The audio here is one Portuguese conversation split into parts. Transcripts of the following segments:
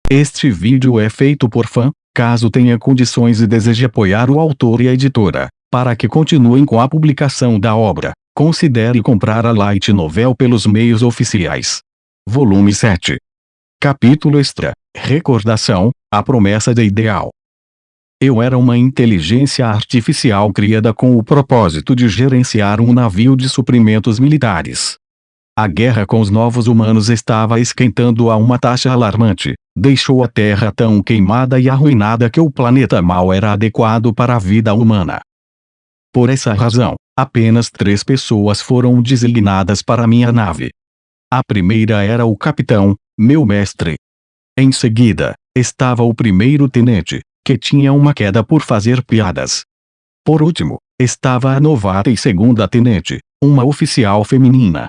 Este vídeo é feito por fã. Caso tenha condições e deseje apoiar o autor e a editora, para que continuem com a publicação da obra, considere comprar a Light Novel pelos meios oficiais. Volume 7. Capítulo extra. Recordação, a promessa de ideal. Eu era uma inteligência artificial criada com o propósito de gerenciar um navio de suprimentos militares. A guerra com os novos humanos estava esquentando a uma taxa alarmante, deixou a Terra tão queimada e arruinada que o planeta mal era adequado para a vida humana. Por essa razão, apenas 3 pessoas foram designadas para minha nave. A primeira era o capitão, meu mestre. Em seguida, estava o primeiro-tenente, que tinha uma queda por fazer piadas. Por último, estava a novata e segunda-tenente, uma oficial feminina.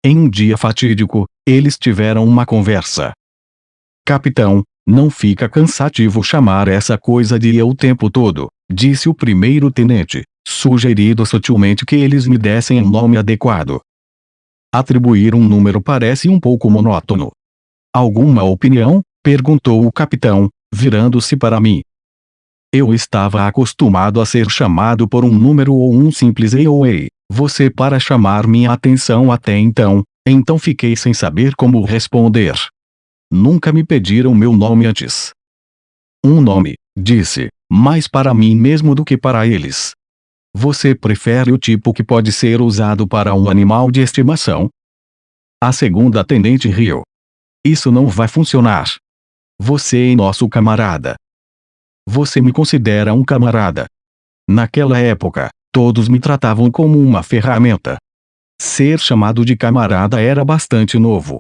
Em um dia fatídico, eles tiveram uma conversa. Capitão, não fica cansativo chamar essa coisa de eu o tempo todo, disse o primeiro-tenente, sugerindo sutilmente que eles me dessem um nome adequado. Atribuir um número parece um pouco monótono. Alguma opinião? Perguntou o capitão, virando-se para mim. Eu estava acostumado a ser chamado por um número ou um simples ei ou ei, você para chamar minha atenção até então fiquei sem saber como responder. Nunca me pediram meu nome antes. Um nome, disse, mais para mim mesmo do que para eles. Você prefere o tipo que pode ser usado para um animal de estimação? A segunda-tenente riu. Isso não vai funcionar. Você é nosso camarada. Você me considera um camarada. Naquela época, todos me tratavam como uma ferramenta. Ser chamado de camarada era bastante novo.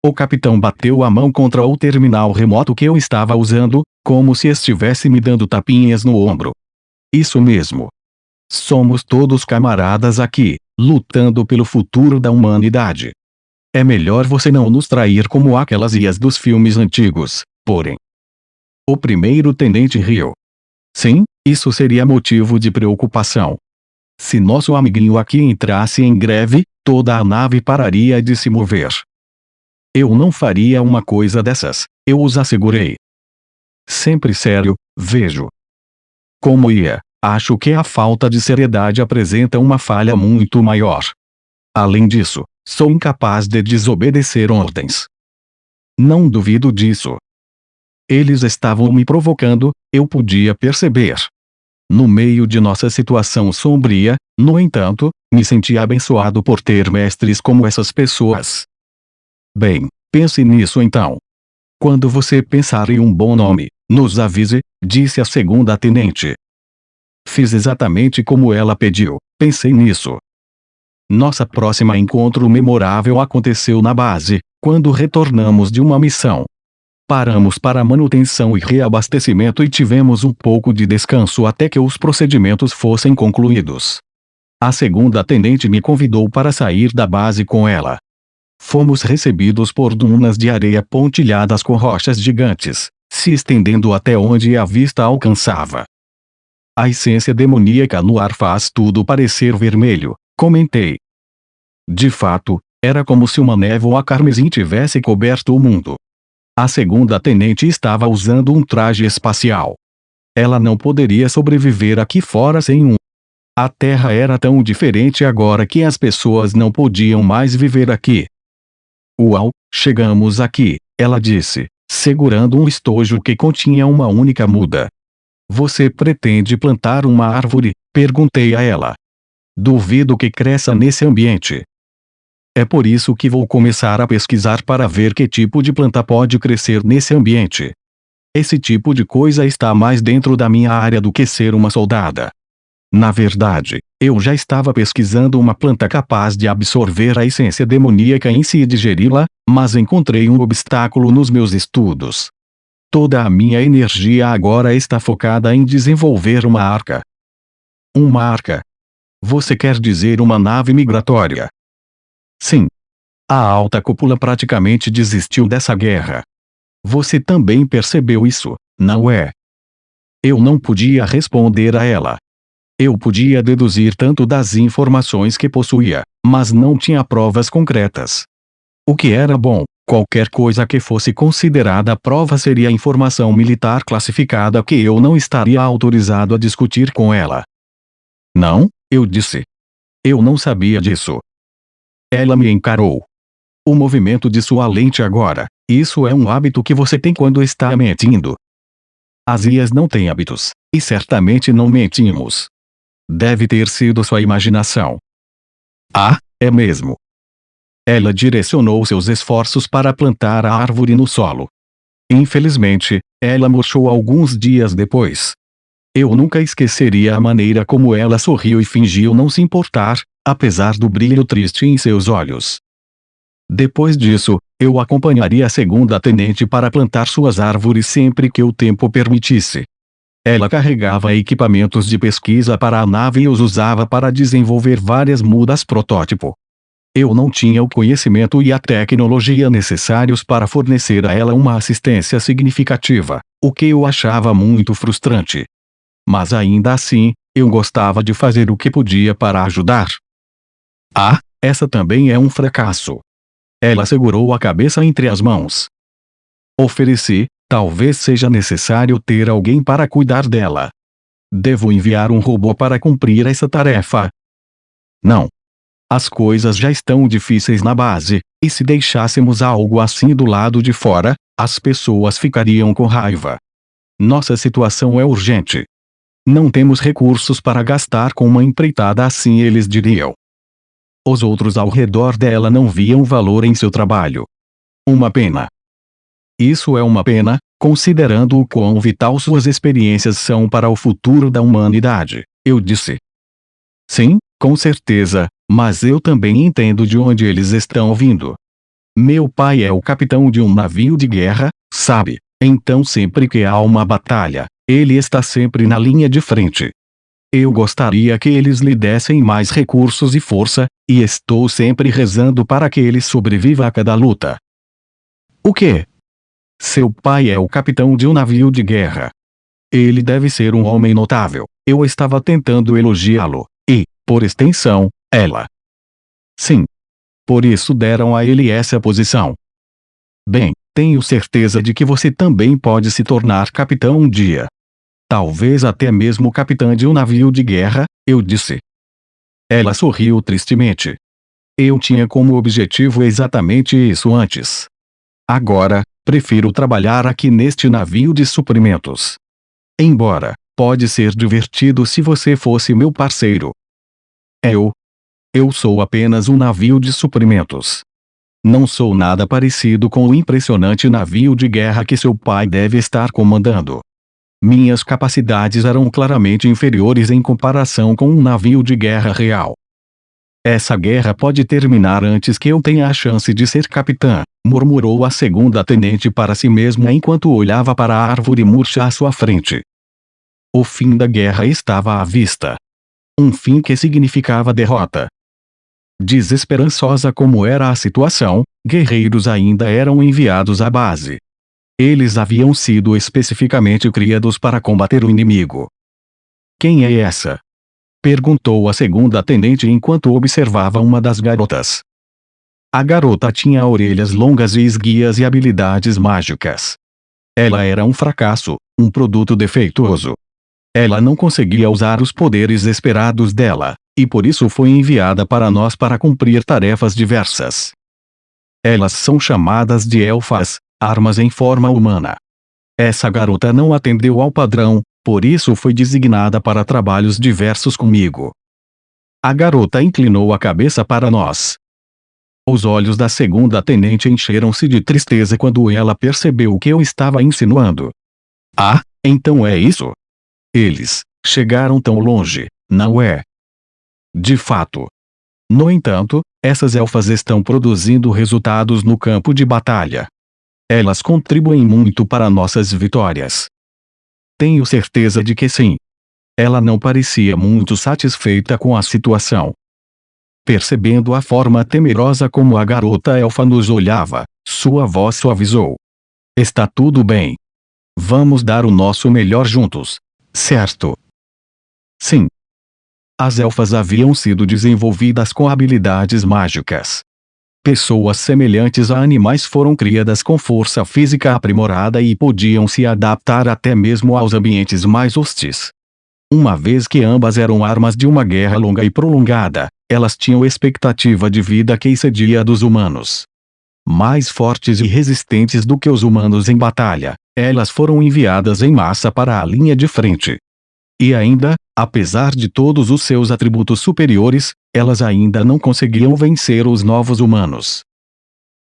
O capitão bateu a mão contra o terminal remoto que eu estava usando, como se estivesse me dando tapinhas no ombro. Isso mesmo. Somos todos camaradas aqui, lutando pelo futuro da humanidade. É melhor você não nos trair como aquelas ias dos filmes antigos, porém. O primeiro-tenente riu. Sim, isso seria motivo de preocupação. Se nosso amiguinho aqui entrasse em greve, toda a nave pararia de se mover. Eu não faria uma coisa dessas, eu os assegurei. Sempre sério, vejo. Como ia, acho que a falta de seriedade apresenta uma falha muito maior. Além disso, sou incapaz de desobedecer ordens. Não duvido disso. Eles estavam me provocando, eu podia perceber. No meio de nossa situação sombria, no entanto, me senti abençoado por ter mestres como essas pessoas. Bem, pense nisso então. Quando você pensar em um bom nome, nos avise, disse a segunda-tenente. Fiz exatamente como ela pediu, pensei nisso. Nossa próxima encontro memorável aconteceu na base, quando retornamos de uma missão. Paramos para manutenção e reabastecimento e tivemos um pouco de descanso até que os procedimentos fossem concluídos. A segunda-tenente me convidou para sair da base com ela. Fomos recebidos por dunas de areia pontilhadas com rochas gigantes, se estendendo até onde a vista alcançava. A essência demoníaca no ar faz tudo parecer vermelho, comentei. De fato, era como se uma névoa carmesim tivesse coberto o mundo. A segunda-tenente estava usando um traje espacial. Ela não poderia sobreviver aqui fora sem um. A Terra era tão diferente agora que as pessoas não podiam mais viver aqui. Uau, chegamos aqui, ela disse, segurando um estojo que continha uma única muda. Você pretende plantar uma árvore? Perguntei a ela. Duvido que cresça nesse ambiente. É por isso que vou começar a pesquisar para ver que tipo de planta pode crescer nesse ambiente. Esse tipo de coisa está mais dentro da minha área do que ser uma soldada. Na verdade, eu já estava pesquisando uma planta capaz de absorver a essência demoníaca em si e digeri-la, mas encontrei um obstáculo nos meus estudos. Toda a minha energia agora está focada em desenvolver uma arca. Uma arca? Você quer dizer uma nave migratória? Sim. A alta cúpula praticamente desistiu dessa guerra. Você também percebeu isso, não é? Eu não podia responder a ela. Eu podia deduzir tanto das informações que possuía, mas não tinha provas concretas. O que era bom, Qualquer coisa que fosse considerada prova seria informação militar classificada que eu não estaria autorizado a discutir com ela. Não, eu disse. Eu não sabia disso. Ela me encarou. O movimento de sua lente agora, isso é um hábito que você tem quando está mentindo. As IAs não têm hábitos, e certamente não mentimos. Deve ter sido sua imaginação. Ah, é mesmo. Ela direcionou seus esforços para plantar a árvore no solo. Infelizmente, ela murchou alguns dias depois. Eu nunca esqueceria a maneira como ela sorriu e fingiu não se importar, apesar do brilho triste em seus olhos. Depois disso, eu acompanharia a segunda tenente para plantar suas árvores sempre que o tempo permitisse. Ela carregava equipamentos de pesquisa para a nave e os usava para desenvolver várias mudas protótipo. Eu não tinha o conhecimento e a tecnologia necessários para fornecer a ela uma assistência significativa, o que eu achava muito frustrante. Mas ainda assim, eu gostava de fazer o que podia para ajudar. Ah, essa também é um fracasso. Ela segurou a cabeça entre as mãos. Ofereci, talvez seja necessário ter alguém para cuidar dela. Devo enviar um robô para cumprir essa tarefa. Não. As coisas já estão difíceis na base, e se deixássemos algo assim do lado de fora, as pessoas ficariam com raiva. Nossa situação é urgente. Não temos recursos para gastar com uma empreitada assim, eles diriam. Os outros ao redor dela não viam valor em seu trabalho. Uma pena. Isso é uma pena, considerando o quão vital suas experiências são para o futuro da humanidade, eu disse. Sim, com certeza, mas eu também entendo de onde eles estão vindo. Meu pai é o capitão de um navio de guerra, sabe? Então sempre que há uma batalha, ele está sempre na linha de frente. Eu gostaria que eles lhe dessem mais recursos e força, e estou sempre rezando para que ele sobreviva a cada luta. O quê? Seu pai é o capitão de um navio de guerra. Ele deve ser um homem notável. Eu estava tentando elogiá-lo, e, por extensão, ela. Sim. Por isso deram a ele essa posição. Bem, tenho certeza de que você também pode se tornar capitão um dia. Talvez até mesmo capitã de um navio de guerra, eu disse. Ela sorriu tristemente. Eu tinha como objetivo exatamente isso antes. Agora, prefiro trabalhar aqui neste navio de suprimentos. Embora, pode ser divertido se você fosse meu parceiro. Eu sou apenas um navio de suprimentos. Não sou nada parecido com o impressionante navio de guerra que seu pai deve estar comandando. Minhas capacidades eram claramente inferiores em comparação com um navio de guerra real. Essa guerra pode terminar antes que eu tenha a chance de ser capitã, murmurou a segunda tenente para si mesma enquanto olhava para a árvore murcha à sua frente. O fim da guerra estava à vista. Um fim que significava derrota. Desesperançosa como era a situação, guerreiros ainda eram enviados à base. Eles haviam sido especificamente criados para combater o inimigo. Quem é essa? Perguntou a segunda tenente enquanto observava uma das garotas. A garota tinha orelhas longas e esguias e habilidades mágicas. Ela era um fracasso, um produto defeituoso. Ela não conseguia usar os poderes esperados dela, e por isso foi enviada para nós para cumprir tarefas diversas. Elas são chamadas de elfas, armas em forma humana. Essa garota não atendeu ao padrão, por isso foi designada para trabalhos diversos comigo. A garota inclinou a cabeça para nós. Os olhos da segunda tenente encheram-se de tristeza quando ela percebeu o que eu estava insinuando. Ah, então é isso? Eles chegaram tão longe, não é? De fato. No entanto, essas elfas estão produzindo resultados no campo de batalha. Elas contribuem muito para nossas vitórias. Tenho certeza de que sim. Ela não parecia muito satisfeita com a situação. Percebendo a forma temerosa como a garota elfa nos olhava, sua voz suavizou. Está tudo bem. Vamos dar o nosso melhor juntos, certo? Sim. As elfas haviam sido desenvolvidas com habilidades mágicas. Pessoas semelhantes a animais foram criadas com força física aprimorada e podiam se adaptar até mesmo aos ambientes mais hostis. Uma vez que ambas eram armas de uma guerra longa e prolongada, elas tinham expectativa de vida que excedia a dos humanos. Mais fortes e resistentes do que os humanos em batalha, elas foram enviadas em massa para a linha de frente. E ainda, apesar de todos os seus atributos superiores, elas ainda não conseguiam vencer os novos humanos.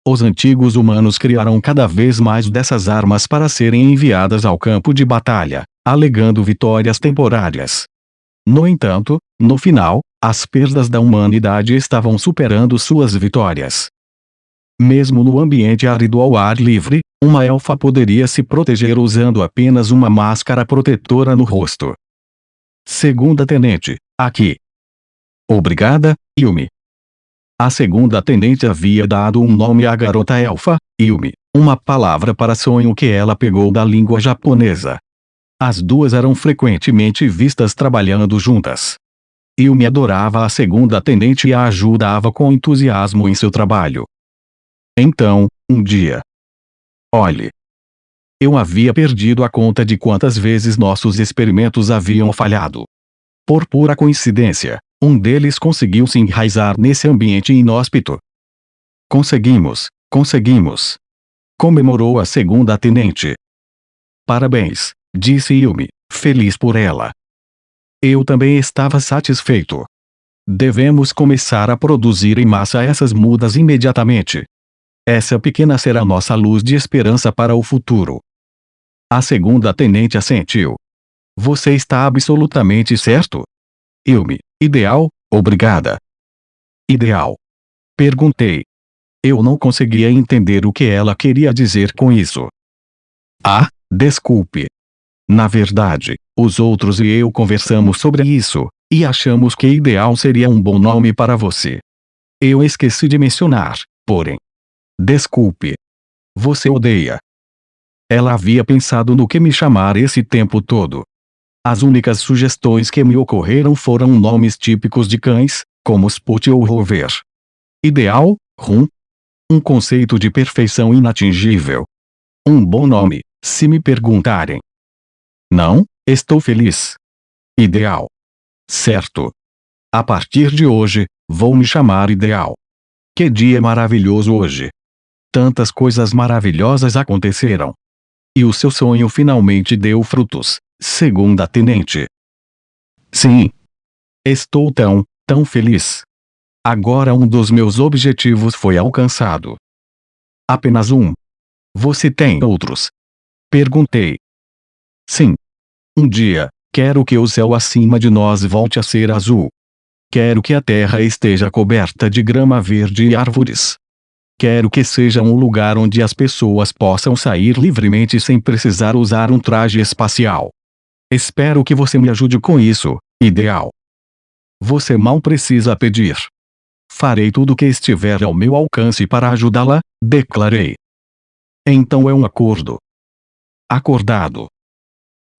Os antigos humanos criaram cada vez mais dessas armas para serem enviadas ao campo de batalha, alegando vitórias temporárias. No entanto, no final, as perdas da humanidade estavam superando suas vitórias. Mesmo no ambiente árido ao ar livre, uma elfa poderia se proteger usando apenas uma máscara protetora no rosto. Segunda tenente, aqui. Obrigada, Yumi. A segunda tenente havia dado um nome à garota elfa, Yumi, uma palavra para sonho que ela pegou da língua japonesa. As duas eram frequentemente vistas trabalhando juntas. Yumi adorava a segunda tenente e a ajudava com entusiasmo em seu trabalho. Então, um dia. Olhe. Eu havia perdido a conta de quantas vezes nossos experimentos haviam falhado. Por pura coincidência, um deles conseguiu se enraizar nesse ambiente inóspito. Conseguimos, conseguimos! Comemorou a segunda tenente. Parabéns, disse Yumi, feliz por ela. Eu também estava satisfeito. Devemos começar a produzir em massa essas mudas imediatamente. Essa pequena será nossa luz de esperança para o futuro. A segunda tenente assentiu. Você está absolutamente certo? Yumi, ideal, obrigada. Ideal? Perguntei. Eu não conseguia entender o que ela queria dizer com isso. Ah, desculpe. Na verdade, os outros e eu conversamos sobre isso, e achamos que ideal seria um bom nome para você. Eu esqueci de mencionar, porém. Desculpe. Você odeia. Ela havia pensado no que me chamar esse tempo todo. As únicas sugestões que me ocorreram foram nomes típicos de cães, como Spot ou Rover. Ideal, Rum. Um conceito de perfeição inatingível. Um bom nome, se me perguntarem. Não, estou feliz. Ideal. Certo. A partir de hoje, vou me chamar Ideal. Que dia maravilhoso hoje. Tantas coisas maravilhosas aconteceram. E o seu sonho finalmente deu frutos, segunda tenente. Sim. Estou tão feliz. Agora um dos meus objetivos foi alcançado. Apenas um. Você tem outros? Perguntei. Sim. Um dia, quero que o céu acima de nós volte a ser azul. Quero que a terra esteja coberta de grama verde e árvores. Quero que seja um lugar onde as pessoas possam sair livremente sem precisar usar um traje espacial. Espero que você me ajude com isso, Ideal. Você mal precisa pedir. Farei tudo o que estiver ao meu alcance para ajudá-la, declarei. Então é um acordo. Acordado.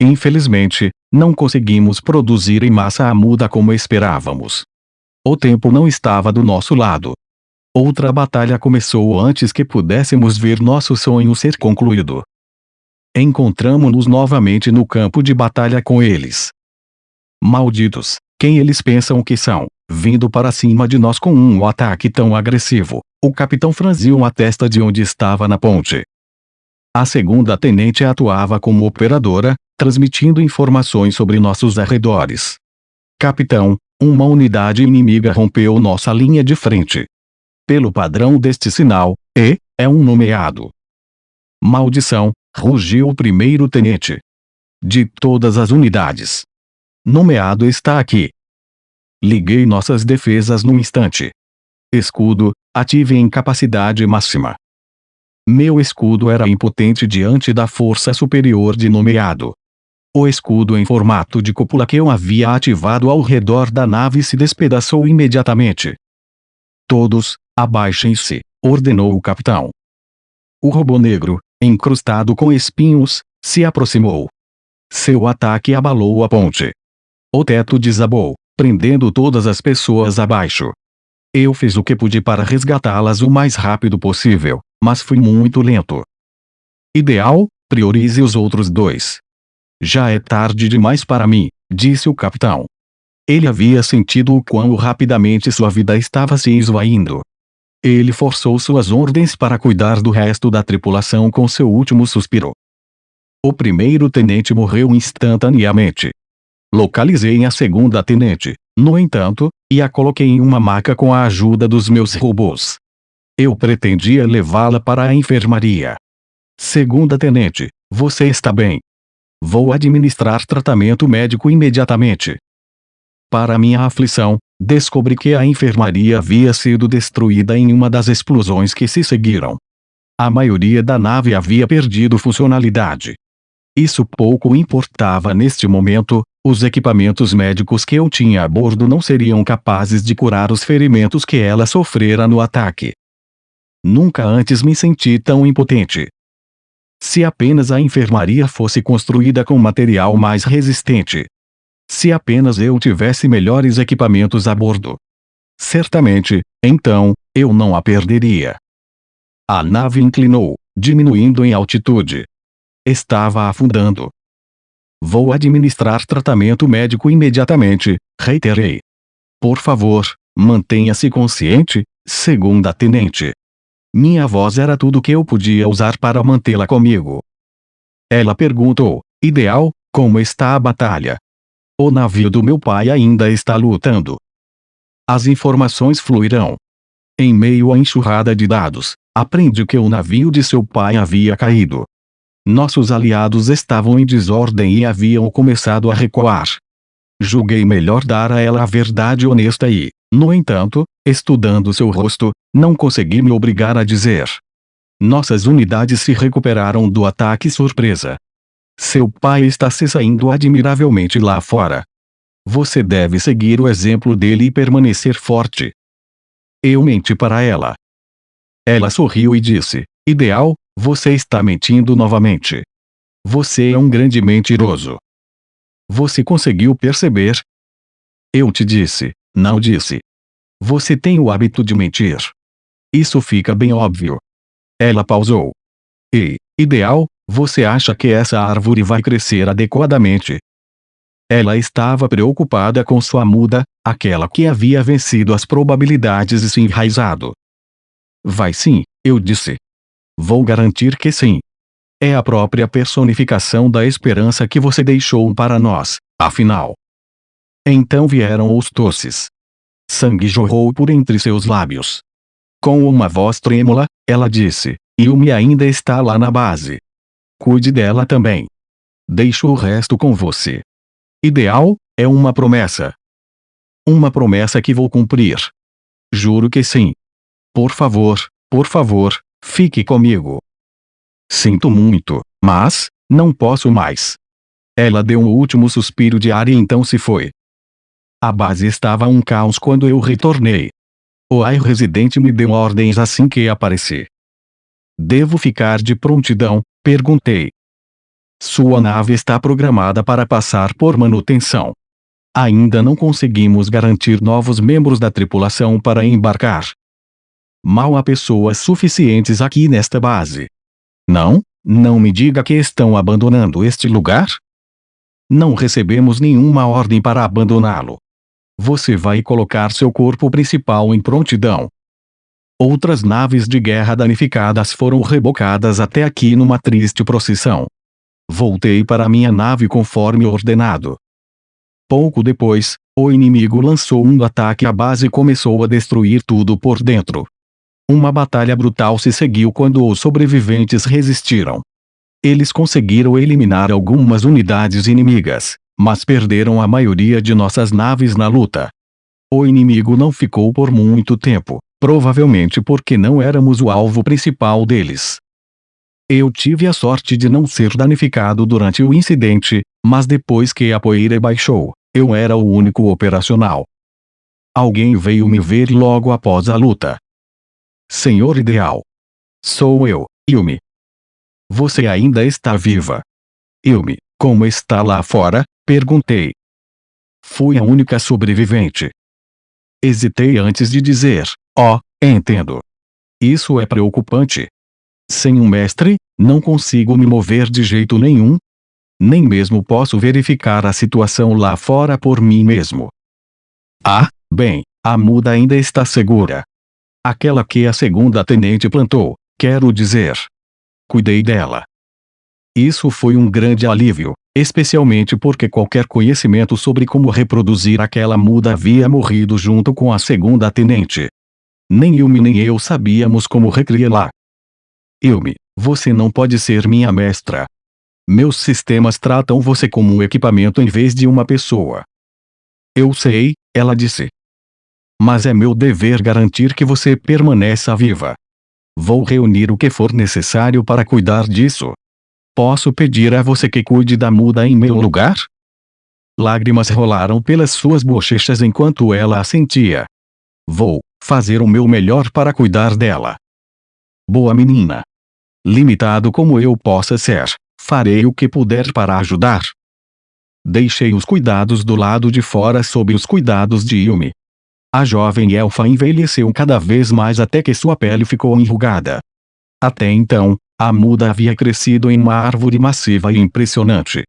Infelizmente, não conseguimos produzir em massa a muda como esperávamos. O tempo não estava do nosso lado. Outra batalha começou antes que pudéssemos ver nosso sonho ser concluído. Encontramo-nos novamente no campo de batalha com eles. Malditos, quem eles pensam que são, vindo para cima de nós com um ataque tão agressivo? O capitão franziu a testa de onde estava na ponte. A segunda tenente atuava como operadora, transmitindo informações sobre nossos arredores. Capitão, uma unidade inimiga rompeu nossa linha de frente. Pelo padrão deste sinal, é um nomeado. Maldição, rugiu o primeiro tenente. De todas as unidades. Nomeado está aqui. Liguei nossas defesas no instante. Escudo, ative em capacidade máxima. Meu escudo era impotente diante da força superior de nomeado. O escudo em formato de cúpula que eu havia ativado ao redor da nave se despedaçou imediatamente. Todos, abaixem-se, ordenou o capitão. O robô negro, encrustado com espinhos, se aproximou. Seu ataque abalou a ponte. O teto desabou, prendendo todas as pessoas abaixo. Eu fiz o que pude para resgatá-las o mais rápido possível, mas fui muito lento. Ideal, priorize os outros dois. Já é tarde demais para mim, disse o capitão. Ele havia sentido o quão rapidamente sua vida estava se esvaindo. Ele forçou suas ordens para cuidar do resto da tripulação com seu último suspiro. O primeiro tenente morreu instantaneamente. Localizei a segunda tenente, no entanto, e a coloquei em uma maca com a ajuda dos meus robôs. Eu pretendia levá-la para a enfermaria. Segunda tenente, você está bem? Vou administrar tratamento médico imediatamente. Para minha aflição, descobri que a enfermaria havia sido destruída em uma das explosões que se seguiram. A maioria da nave havia perdido funcionalidade. Isso pouco importava neste momento, os equipamentos médicos que eu tinha a bordo não seriam capazes de curar os ferimentos que ela sofrera no ataque. Nunca antes me senti tão impotente. Se apenas a enfermaria fosse construída com material mais resistente. Se apenas eu tivesse melhores equipamentos a bordo. Certamente, então, eu não a perderia. A nave inclinou, diminuindo em altitude. Estava afundando. Vou administrar tratamento médico imediatamente, reiterei. Por favor, mantenha-se consciente, segunda tenente. Minha voz era tudo que eu podia usar para mantê-la comigo. Ela perguntou, Ideal, como está a batalha? O navio do meu pai ainda está lutando. As informações fluirão. Em meio à enxurrada de dados, aprendi que o navio de seu pai havia caído. Nossos aliados estavam em desordem e haviam começado a recuar. Julguei melhor dar a ela a verdade honesta e, no entanto, estudando seu rosto, não consegui me obrigar a dizer. Nossas unidades se recuperaram do ataque surpresa. Seu pai está se saindo admiravelmente lá fora. Você deve seguir o exemplo dele e permanecer forte. Eu menti para ela. Ela sorriu e disse, Ideal, você está mentindo novamente. Você é um grande mentiroso. Você conseguiu perceber? Eu te disse, não disse. Você tem o hábito de mentir. Isso fica bem óbvio. Ela pausou. Ei, Ideal, você acha que essa árvore vai crescer adequadamente? Ela estava preocupada com sua muda, aquela que havia vencido as probabilidades e se enraizado. Vai sim, eu disse. Vou garantir que sim. É a própria personificação da esperança que você deixou para nós, afinal. Então vieram os tosses. Sangue jorrou por entre seus lábios. Com uma voz trêmula, ela disse, Yumi ainda está lá na base. Cuide dela também. Deixo o resto com você. Ideal, é uma promessa. Uma promessa que vou cumprir. Juro que sim. Por favor, fique comigo. Sinto muito, mas, não posso mais. Ela deu um último suspiro de ar e então se foi. A base estava um caos quando eu retornei. O AI residente me deu ordens assim que apareci. Devo ficar de prontidão? Perguntei. Sua nave está programada para passar por manutenção. Ainda não conseguimos garantir novos membros da tripulação para embarcar. Mal há pessoas suficientes aqui nesta base. Não me diga que estão abandonando este lugar? Não recebemos nenhuma ordem para abandoná-lo. Você vai colocar seu corpo principal em prontidão. Outras naves de guerra danificadas foram rebocadas até aqui numa triste procissão. Voltei para minha nave conforme ordenado. Pouco depois, o inimigo lançou um ataque à base e começou a destruir tudo por dentro. Uma batalha brutal se seguiu quando os sobreviventes resistiram. Eles conseguiram eliminar algumas unidades inimigas, mas perderam a maioria de nossas naves na luta. O inimigo não ficou por muito tempo, provavelmente porque não éramos o alvo principal deles. Eu tive a sorte de não ser danificado durante o incidente, mas depois que a poeira baixou, eu era o único operacional. Alguém veio me ver logo após a luta. Senhor Ideal. Sou eu, Yumi. Você ainda está viva. Yumi, como está lá fora? Perguntei. Fui a única sobrevivente. Hesitei antes de dizer: "Oh, entendo. Isso é preocupante. Sem um mestre, não consigo me mover de jeito nenhum. Nem mesmo posso verificar a situação lá fora por mim mesmo." "Ah, bem, a muda ainda está segura. Aquela que a segunda tenente plantou, quero dizer. Cuidei dela." Isso foi um grande alívio, especialmente porque qualquer conhecimento sobre como reproduzir aquela muda havia morrido junto com a segunda tenente. Nem Yumi nem eu sabíamos como recriá-la. "Yumi, você não pode ser minha mestra. Meus sistemas tratam você como um equipamento em vez de uma pessoa." "Eu sei", ela disse. "Mas é meu dever garantir que você permaneça viva. Vou reunir o que for necessário para cuidar disso. Posso pedir a você que cuide da muda em meu lugar?" Lágrimas rolaram pelas suas bochechas enquanto ela assentia. "Vou fazer o meu melhor para cuidar dela." "Boa menina. Limitado como eu possa ser, farei o que puder para ajudar." Deixei os cuidados do lado de fora sob os cuidados de Yumi. A jovem elfa envelheceu cada vez mais até que sua pele ficou enrugada. Até então, a muda havia crescido em uma árvore massiva e impressionante.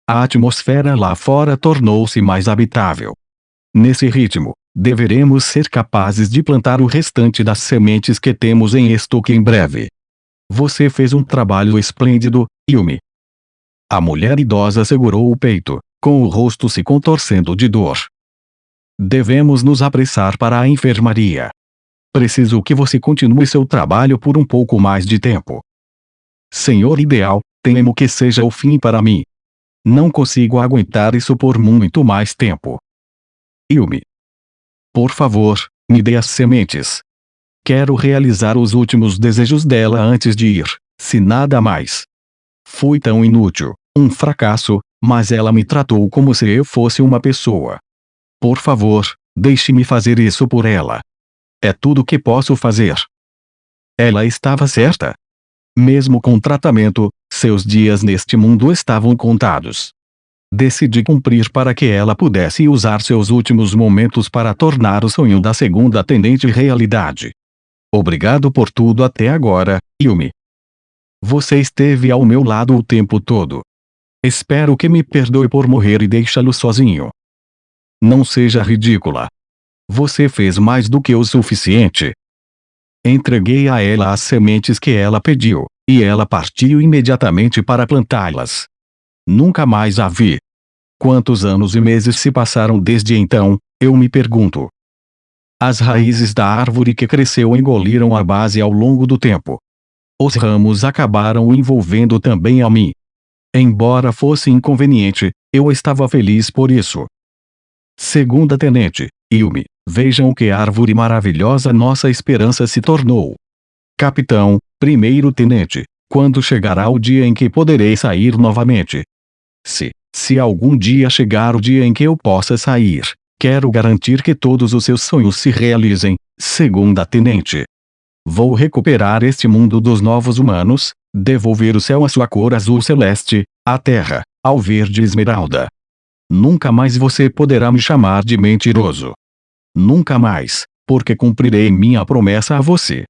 A atmosfera lá fora tornou-se mais habitável. Nesse ritmo, deveremos ser capazes de plantar o restante das sementes que temos em estoque em breve. Você fez um trabalho esplêndido, Yumi. A mulher idosa segurou o peito, com o rosto se contorcendo de dor. Devemos nos apressar para a enfermaria. Preciso que você continue seu trabalho por um pouco mais de tempo. Senhor Ideal, temo que seja o fim para mim. Não consigo aguentar isso por muito mais tempo. Yumi. Por favor, me dê as sementes. Quero realizar os últimos desejos dela antes de ir, se nada mais. Fui tão inútil, um fracasso, mas ela me tratou como se eu fosse uma pessoa. Por favor, deixe-me fazer isso por ela. É tudo que posso fazer." Ela estava certa. Mesmo com tratamento, seus dias neste mundo estavam contados. Decidi cumprir para que ela pudesse usar seus últimos momentos para tornar o sonho da segunda tenente realidade. Obrigado por tudo até agora, Yumi. Você esteve ao meu lado o tempo todo. Espero que me perdoe por morrer e deixá-lo sozinho. Não seja ridícula. Você fez mais do que o suficiente. Entreguei a ela as sementes que ela pediu, e ela partiu imediatamente para plantá-las. Nunca mais a vi. Quantos anos e meses se passaram desde então, eu me pergunto. As raízes da árvore que cresceu engoliram a base ao longo do tempo. Os ramos acabaram envolvendo também a mim. Embora fosse inconveniente, eu estava feliz por isso. Segunda tenente, Yumi, vejam que árvore maravilhosa nossa esperança se tornou. Capitão, primeiro tenente, quando chegará o dia em que poderei sair novamente? Se algum dia chegar o dia em que eu possa sair, quero garantir que todos os seus sonhos se realizem, segunda tenente. Vou recuperar este mundo dos novos humanos, devolver o céu à sua cor azul celeste, a terra, ao verde esmeralda. Nunca mais você poderá me chamar de mentiroso. Nunca mais, porque cumprirei minha promessa a você.